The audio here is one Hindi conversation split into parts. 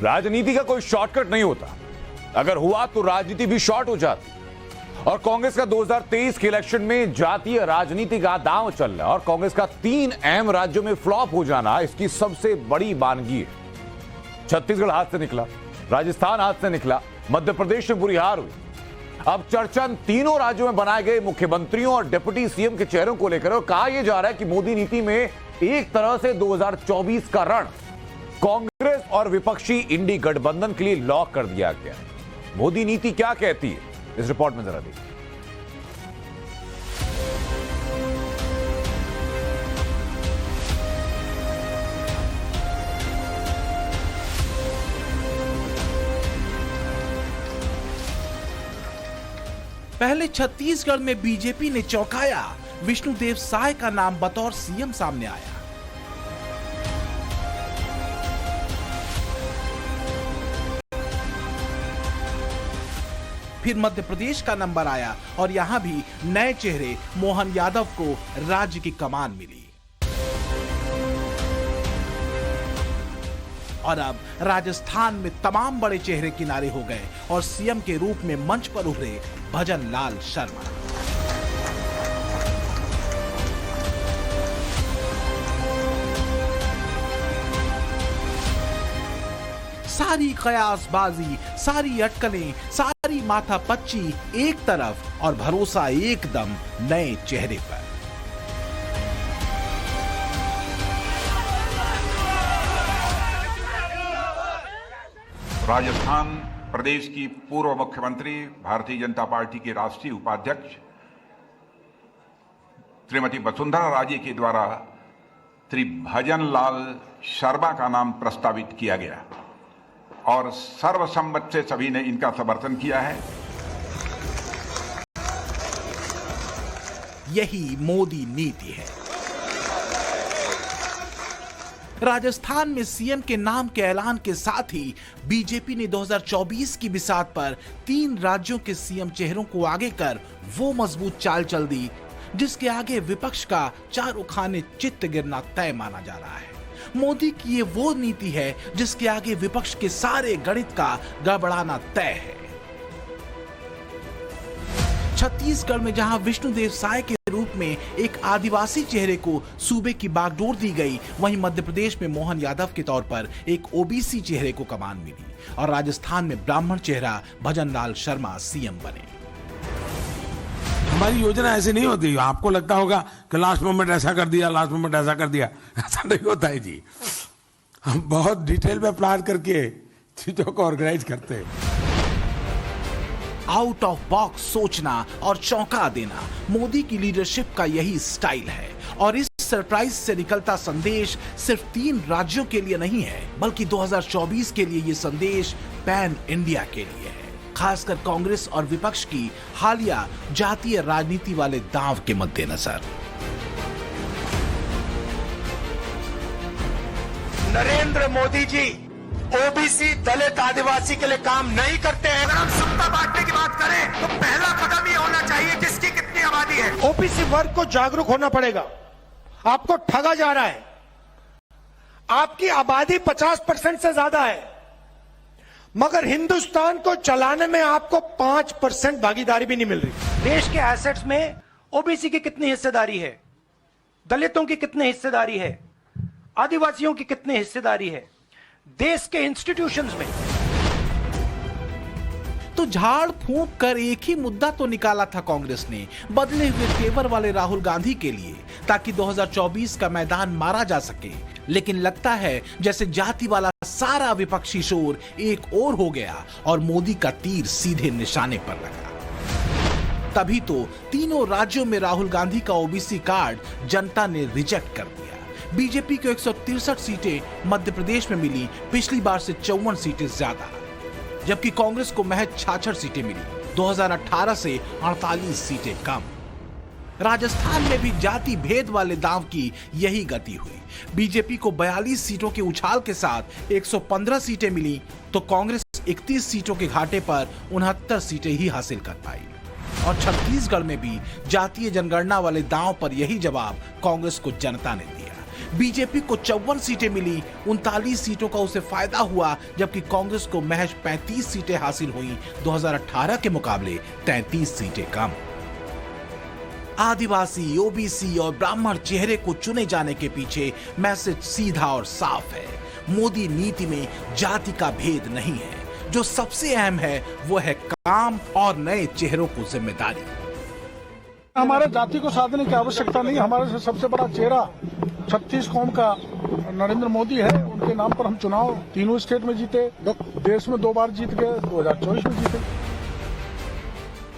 राजनीति का कोई शॉर्टकट नहीं होता, अगर हुआ तो राजनीति भी शॉर्ट हो जाती। और कांग्रेस का 2023 के इलेक्शन में जातीय राजनीति का दांव चल रहा है और कांग्रेस का 3 अहम राज्यों में फ्लॉप हो जाना इसकी सबसे बड़ी वानगी है। छत्तीसगढ़ हाथ से निकला, राजस्थान हाथ से निकला, मध्य प्रदेश में बुरी हार हुई। अब चर्चा तीनों राज्यों में बनाए गए मुख्यमंत्रियों और डिप्टी सीएम के चेहरों को लेकर और कहा यह जा रहा है कि मोदी नीति में एक तरह से 2024 का रण कांग्रेस और विपक्षी इंडी गठबंधन के लिए लॉक कर दिया गया है। मोदी नीति क्या कहती है, इस रिपोर्ट में जरा देखिए। पहले छत्तीसगढ़ में बीजेपी ने चौंकाया, विष्णुदेव साय का नाम बतौर सीएम सामने आया। फिर मध्य प्रदेश का नंबर आया और यहां भी नए चेहरे मोहन यादव को राज्य की कमान मिली। और अब राजस्थान में तमाम बड़े चेहरे किनारे हो गए और सीएम के रूप में मंच पर उभरे भजन लाल शर्मा। सारी कयासबाजी, सारी अटकलें, सारी माथापच्ची एक तरफ और भरोसा एकदम नए चेहरे पर। राजस्थान प्रदेश की पूर्व मुख्यमंत्री, भारतीय जनता पार्टी के राष्ट्रीय उपाध्यक्ष श्रीमती वसुंधरा राजे के द्वारा श्री भजन लाल शर्मा का नाम प्रस्तावित किया गया और सर्वसम्मत से सभी ने इनका समर्थन किया है। यही मोदी नीति है। राजस्थान में सीएम के नाम के ऐलान के साथ ही बीजेपी ने 2024 की बिसात पर 3 राज्यों के सीएम चेहरों को आगे कर वो मजबूत चाल चल दी जिसके आगे विपक्ष का चारों खाने चित्त गिरना तय माना जा रहा है। मोदी की ये वो नीति है जिसके आगे विपक्ष के सारे गणित का गड़बड़ाना तय है। छत्तीसगढ़ में जहां विष्णुदेव साय के रूप में एक आदिवासी चेहरे को सूबे की बागडोर दी गई, वहीं मध्य प्रदेश में मोहन यादव के तौर पर एक ओबीसी चेहरे को कमान मिली और राजस्थान में ब्राह्मण चेहरा भजन लाल शर्मा सीएम बने। हमारी योजना ऐसी नहीं होती, आपको लगता होगा कि लास्ट मोमेंट ऐसा कर दिया, लास्ट मोमेंट ऐसा कर दिया, ऐसा नहीं होता है जी। हम बहुत डिटेल में प्लान करके चीजों को ऑर्गेनाइज करते हैं। आउट ऑफ बॉक्स सोचना और चौंका देना मोदी की लीडरशिप का यही स्टाइल है और इस सरप्राइज से निकलता संदेश सिर्फ 3 राज्यों के लिए नहीं है, बल्कि 2024 के लिए ये संदेश पैन इंडिया के लिए है, खासकर कांग्रेस और विपक्ष की हालिया जातीय राजनीति वाले दांव के मद्देनजर। नरेंद्र मोदी जी ओबीसी, दलित, आदिवासी के लिए काम नहीं करते हैं। अगर हम सत्ता बांटने की बात करें तो पहला कदम ये होना चाहिए किसकी कितनी आबादी है। ओबीसी वर्ग को जागरूक होना पड़ेगा। आपको ठगा जा रहा है। आपकी आबादी 50% से ज्यादा है, मगर हिंदुस्तान को चलाने में आपको 5% भागीदारी भी नहीं मिल रही। देश के एसेट्स में ओबीसी की कितनी हिस्सेदारी है, दलितों की कितनी हिस्सेदारी है, आदिवासियों की कितनी हिस्सेदारी है, देश के इंस्टीट्यूशंस में। तो झाड़ फूंक कर एक ही मुद्दा तो निकाला था कांग्रेस ने बदले हुए तेवर वाले राहुल गांधी के लिए, ताकि 2024 का मैदान मारा जा सके। लेकिन लगता है जैसे जाति वाला सारा विपक्षी शोर एक ओर हो गया और मोदी का तीर सीधे निशाने पर लगा। तभी तो तीनों राज्यों में राहुल गांधी का ओबीसी कार्ड जनता ने रिजेक्ट कर दिया। बीजेपी को 163 सीटें मध्य प्रदेश में मिली, पिछली बार से 54 सीटें ज्यादा, जबकि कांग्रेस को महज 66 सीटें मिली, 2018 से 48 सीटें कम। राजस्थान में भी जाति भेद वाले दांव की यही गति हुई। बीजेपी को 42 सीटों के उछाल के साथ 115 सीटें मिली, तो कांग्रेस 31 सीटों के घाटे पर 69 सीटें ही हासिल कर पाई। और छत्तीसगढ़ में भी जातीय जनगणना वाले दांव पर यही जवाब कांग्रेस को जनता ने दिया। बीजेपी को 54 सीटें मिली, 39 सीटों का उसे फायदा हुआ, जबकि कांग्रेस को महज 35 सीटें हासिल हुई, 2018 के मुकाबले 33 सीटें कम। आदिवासी, ओबीसी और ब्राह्मण चेहरे को चुने जाने के पीछे मैसेज सीधा और साफ है। मोदी नीति में जाति का भेद नहीं है, जो सबसे अहम है वो है काम और नए चेहरों को जिम्मेदारी। हमारे जाति को साधने की आवश्यकता नहीं। हमारे सबसे बड़ा चेहरा 36 कौम का नरेंद्र मोदी है। उनके नाम पर हम चुनाव तीनों स्टेट में जीते, देश में 2 बार जीत गए, 2024 में जीते।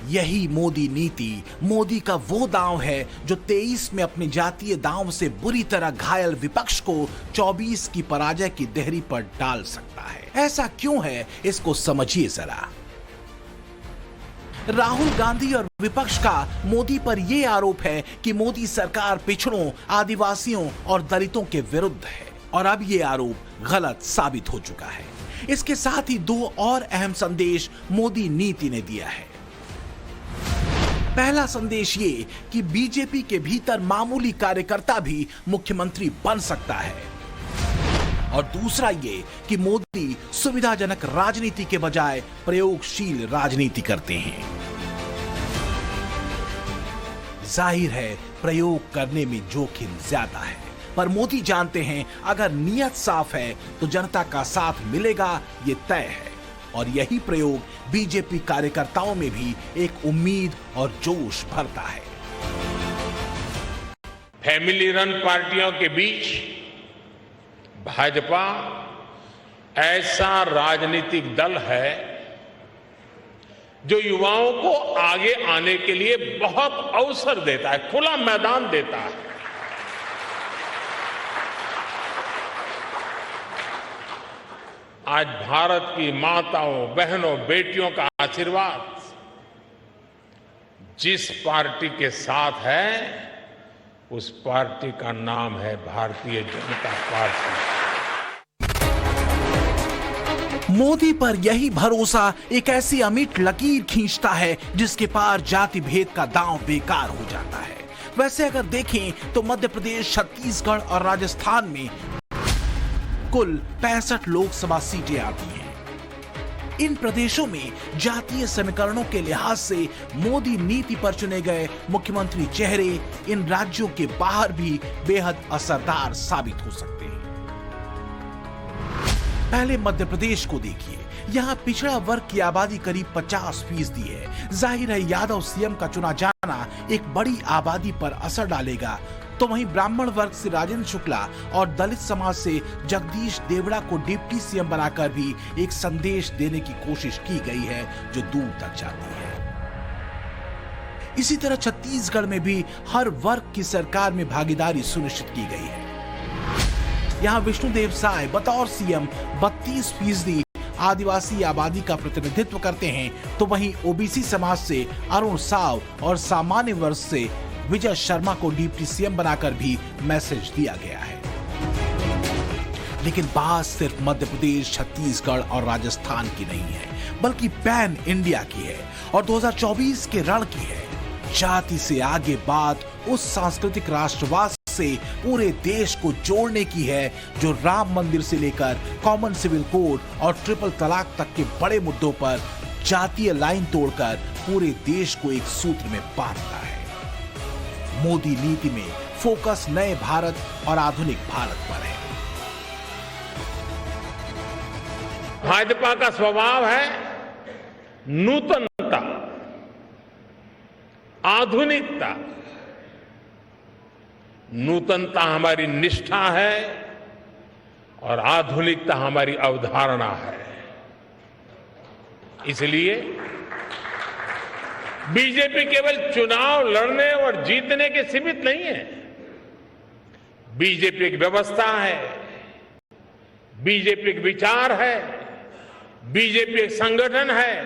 यही मोदी नीति, मोदी का वो दांव है जो 23 में अपने जातीय दांव से बुरी तरह घायल विपक्ष को 24 की पराजय की देहरी पर डाल सकता है। ऐसा क्यों है, इसको समझिए जरा। राहुल गांधी और विपक्ष का मोदी पर यह आरोप है कि मोदी सरकार पिछड़ों, आदिवासियों और दलितों के विरुद्ध है, और अब यह आरोप गलत साबित हो चुका है। इसके साथ ही 2 और अहम संदेश मोदी नीति ने दिया है। पहला संदेश ये कि बीजेपी के भीतर मामूली कार्यकर्ता भी मुख्यमंत्री बन सकता है, और दूसरा ये कि मोदी सुविधाजनक राजनीति के बजाय प्रयोगशील राजनीति करते हैं। जाहिर है प्रयोग करने में जोखिम ज्यादा है, पर मोदी जानते हैं अगर नीयत साफ है तो जनता का साथ मिलेगा, ये तय है। और यही प्रयोग बीजेपी कार्यकर्ताओं में भी एक उम्मीद और जोश भरता है। फैमिली रन पार्टियों के बीच भाजपा ऐसा राजनीतिक दल है जो युवाओं को आगे आने के लिए बहुत अवसर देता है, खुला मैदान देता है। आज भारत की माताओं, बहनों, बेटियों का आशीर्वाद जिस पार्टी के साथ है, उस पार्टी का नाम है भारतीय जनता पार्टी। मोदी पर यही भरोसा एक ऐसी अमिट लकीर खींचता है जिसके पार जाति भेद का दांव बेकार हो जाता है। वैसे अगर देखें तो मध्य प्रदेश, छत्तीसगढ़ और राजस्थान में कुल 65 लोकसभा सीटें आती हैं। इन प्रदेशों में जातीय समीकरणों के लिहाज से मोदी नीति पर चुने गए मुख्यमंत्री चेहरे इन राज्यों के बाहर भी बेहद असरदार साबित हो सकते हैं। पहले मध्य प्रदेश को देखिए, यहाँ पिछड़ा वर्ग की आबादी करीब 50% है। जाहिर है यादव सीएम का चुना जाना एक बड़ी आबादी पर असर डालेगा, तो वहीं ब्राह्मण वर्ग से राजेंद्र शुक्ला और दलित समाज से जगदीश देवड़ा को डिप्टी सीएम बनाकर भी एक संदेश देने की कोशिश की गई है जो दूर तक जाती है। इसी तरह छत्तीसगढ़ में भी हर वर्ग की सरकार में भागीदारी सुनिश्चित की गई है। यहाँ विष्णुदेव साय बतौर सीएम 32% आदिवासी आबादी का प्रतिनिधित्व करते हैं, तो वहीं ओबीसी समाज से अरुण साव और सामान्य वर्ग से विजय शर्मा को डिप्टी सीएम बनाकर भी मैसेज दिया गया है। लेकिन बात सिर्फ मध्य प्रदेश, छत्तीसगढ़ और राजस्थान की नहीं है, बल्कि पैन इंडिया की है और 2024 के रण की है। जाति से आगे बात उस सांस्कृतिक राष्ट्रवाद से पूरे देश को जोड़ने की है जो राम मंदिर से लेकर कॉमन सिविल कोड और ट्रिपल तलाक तक के बड़े मुद्दों पर जातीय लाइन तोड़कर पूरे देश को एक सूत्र में बांधता है। मोदी नीति में फोकस नए भारत और आधुनिक भारत पर है। भाजपा का स्वभाव है नूतनता, आधुनिकता। नूतनता हमारी निष्ठा है और आधुनिकता हमारी अवधारणा है। इसलिए बीजेपी केवल चुनाव लड़ने और जीतने के सीमित नहीं है। बीजेपी एक व्यवस्था है, बीजेपी एक विचार है, बीजेपी एक संगठन है,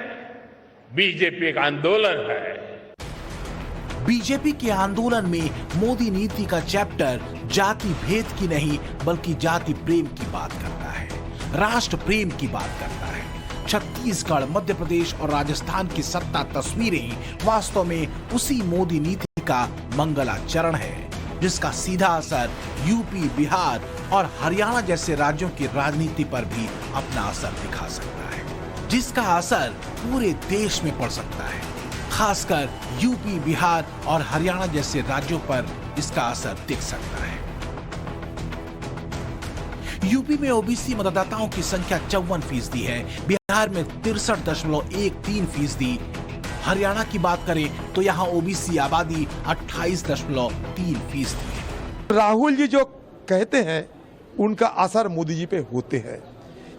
बीजेपी एक आंदोलन है। बीजेपी के आंदोलन में मोदी नीति का चैप्टर जाति भेद की नहीं बल्कि जाति प्रेम की बात करता है, राष्ट्र प्रेम की बात करता है। छत्तीसगढ़, मध्य प्रदेश और राजस्थान की सत्ता तस्वीरें वास्तव में उसी मोदी नीति का मंगलाचरण है। जिसका सीधा असर यूपी, बिहार और हरियाणा जैसे राज्यों की राजनीति पर भी अपना असर दिखा सकता है, जिसका असर पूरे देश में पड़ सकता है। खासकर यूपी, बिहार और हरियाणा जैसे राज्यों पर इसका असर दिख सकता है। यूपी में ओबीसी मतदाताओं की संख्या 54% है, बिहार में 63.13%, हरियाणा की बात करें तो यहाँ ओबीसी आबादी 28.3% है। राहुल जी जो कहते हैं उनका असर मोदी जी पे होते हैं।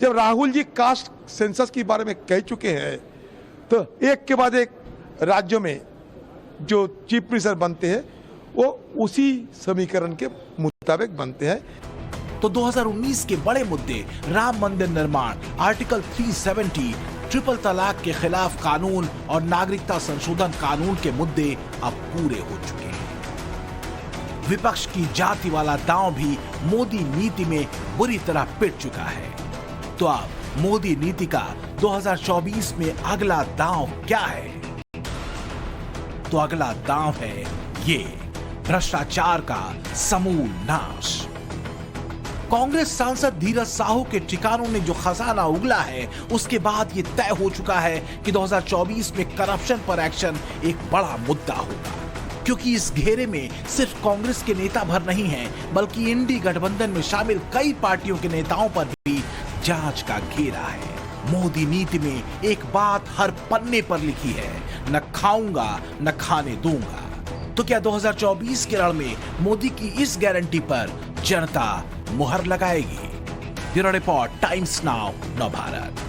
जब राहुल जी कास्ट सेंसस के बारे में कह चुके हैं तो एक के बाद एक राज्यों में जो चीफ मिनिस्टर बनते हैं वो उसी समीकरण के मुताबिक बनते हैं। तो 2019 के बड़े मुद्दे राम मंदिर निर्माण, आर्टिकल 370, ट्रिपल तलाक के खिलाफ कानून और नागरिकता संशोधन कानून के मुद्दे अब पूरे हो चुके हैं। विपक्ष की जाति वाला दांव भी मोदी नीति में बुरी तरह पिट चुका है। तो अब मोदी नीति का 2024 में अगला दांव क्या है? तो अगला दांव है ये भ्रष्टाचार का समूल नाश। कांग्रेस सांसद धीरज साहू के ठिकानों ने जो खजाना उगला है, उसके बाद ये तय हो चुका है कि 2024 में करप्शन पर एक्शन एक बड़ा मुद्दा होगा, क्योंकि इस घेरे में सिर्फ कांग्रेस के नेता भर नहीं हैं, बल्कि इंडी गठबंधन में शामिल कई पार्टियों के नेताओं पर भी जांच का घेरा है। मोदी नीति में एक बात हर पन्ने पर लिखी है, न खाऊंगा न खाने दूंगा। तो क्या 2024 के रण में मोदी की इस गारंटी पर जनता मुहर लगाएगी? ब्यूरो रिपोर्ट, टाइम्स नाउ, नव भारत।